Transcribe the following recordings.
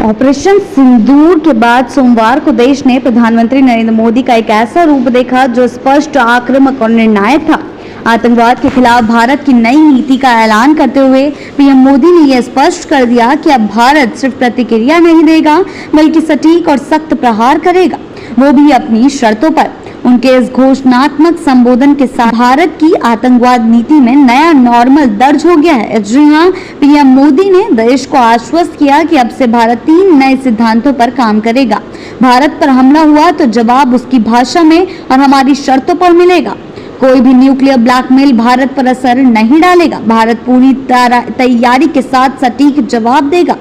Operation सिंदूर के बाद सोमवार को देश ने प्रधानमंत्री नरेंद्र मोदी का एक ऐसा रूप देखा जो स्पष्ट, आक्रामक और निर्णायक था। आतंकवाद के खिलाफ भारत की नई नीति का ऐलान करते हुए पीएम मोदी ने यह स्पष्ट कर दिया कि अब भारत सिर्फ प्रतिक्रिया नहीं देगा बल्कि सटीक और सख्त प्रहार करेगा, वो भी अपनी शर्तों पर। उनके इस घोषणात्मक संबोधन के साथ भारत की आतंकवाद नीति में नया नॉर्मल दर्ज हो गया है। जी हां, पीएम मोदी ने देश को आश्वस्त किया कि अब से भारत 3 नए सिद्धांतों पर काम करेगा। भारत पर हमला हुआ तो जवाब उसकी भाषा में और हमारी शर्तों पर मिलेगा। कोई भी न्यूक्लियर ब्लैकमेल भारत पर असर नहीं डालेगा। भारत पूरी तैयारी के साथ सटीक जवाब देगा।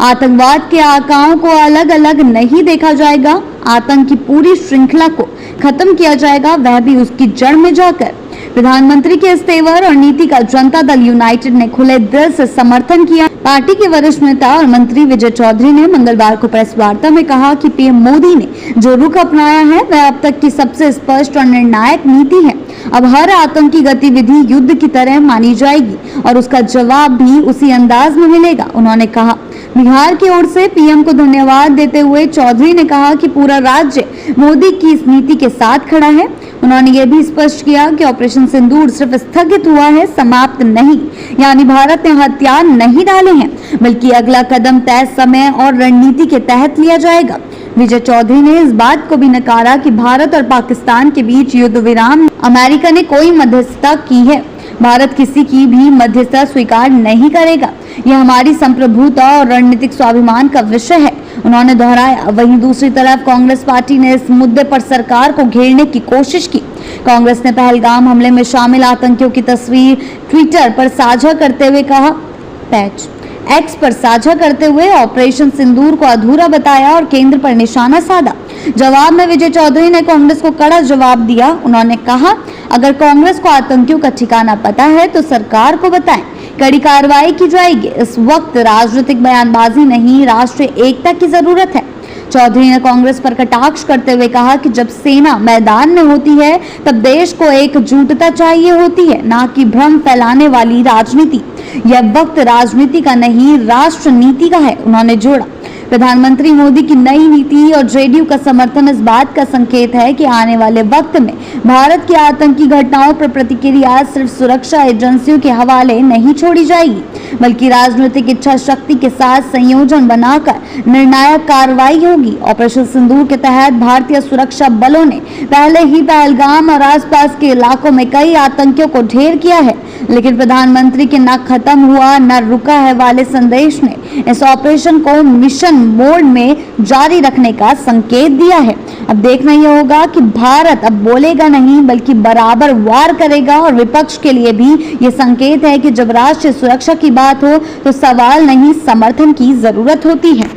आतंकवाद के आकाओं को अलग अलग नहीं देखा जाएगा। आतंक की पूरी श्रृंखला को खत्म किया जाएगा, वह भी उसकी जड़ में जाकर। प्रधानमंत्री के इस तेवर और नीति का जनता दल यूनाइटेड ने खुले दिल से समर्थन किया। पार्टी के वरिष्ठ नेता और मंत्री विजय चौधरी ने मंगलवार को प्रेस वार्ता में कहा कि पीएम मोदी ने जो रुख अपनाया है वह अब तक की सबसे स्पष्ट और निर्णायक नीति है। अब हर आतंकी गतिविधि युद्ध की तरह मानी जाएगी और उसका जवाब भी उसी अंदाज में मिलेगा। उन्होंने कहा। बिहार की ओर से पीएम को धन्यवाद देते हुए चौधरी ने कहा कि पूरा राज्य मोदी की इस नीति के साथ खड़ा है। उन्होंने ये भी स्पष्ट किया कि ऑपरेशन सिंदूर सिर्फ स्थगित हुआ है, समाप्त नहीं। यानी भारत ने हथियार नहीं डाले हैं, बल्कि अगला कदम तय समय और रणनीति के तहत लिया जाएगा। विजय चौधरी ने इस बात को भी नकारा कि भारत और पाकिस्तान के बीच युद्ध विराम अमेरिका ने कोई मध्यस्थता की है। भारत किसी की भी मध्यस्थता स्वीकार नहीं करेगा। यह हमारी संप्रभुता और रणनीतिक स्वाभिमान का विषय है, उन्होंने दोहराया। वहीं दूसरी तरफ कांग्रेस पार्टी ने इस मुद्दे पर सरकार को घेरने की कोशिश की। कांग्रेस ने पहलगाम हमले में शामिल आतंकियों की तस्वीर ट्विटर पर साझा करते हुए कहा, एक्स पर साझा करते हुए ऑपरेशन सिंदूर को अधूरा बताया और केंद्र पर निशाना साधा। जवाब में विजय चौधरी ने कांग्रेस को कड़ा जवाब दिया। उन्होंने कहा, अगर कांग्रेस को आतंकियों का ठिकाना पता है तो सरकार को बताएं, कड़ी कार्रवाई की जाएगी। इस वक्त राजनीतिक बयानबाजी नहीं, राष्ट्रीय एकता की जरूरत है। चौधरी ने कांग्रेस पर कटाक्ष करते हुए कहा कि जब सेना मैदान में होती है तब देश को एकजुटता चाहिए होती है, ना कि भ्रम फैलाने वाली राजनीति। यह वक्त राजनीति का नहीं, राष्ट्र नीति का है, उन्होंने जोड़ा। प्रधानमंत्री मोदी की नई नीति और जेडीयू का समर्थन इस बात का संकेत है कि आने वाले वक्त में भारत की आतंकी घटनाओं पर प्रतिक्रिया सिर्फ सुरक्षा एजेंसियों के हवाले नहीं छोड़ी जाएगी, बल्कि राजनीतिक इच्छा शक्ति के साथ संयोजन बनाकर निर्णायक कार्रवाई होगी। ऑपरेशन सिंदूर के तहत भारतीय सुरक्षा बलों ने पहले ही पहलगाम और आसपास के इलाकों में कई आतंकियों को ढेर किया है, लेकिन प्रधानमंत्री के न खत्म हुआ न रुका है वाले संदेश ने इस ऑपरेशन को मिशन मोड में जारी रखने का संकेत दिया है। अब देखना यह होगा कि भारत अब बोलेगा नहीं बल्कि बराबर वार करेगा, और विपक्ष के लिए भी ये संकेत है कि जब राष्ट्रीय सुरक्षा की बात हो तो सवाल नहीं, समर्थन की जरूरत होती है।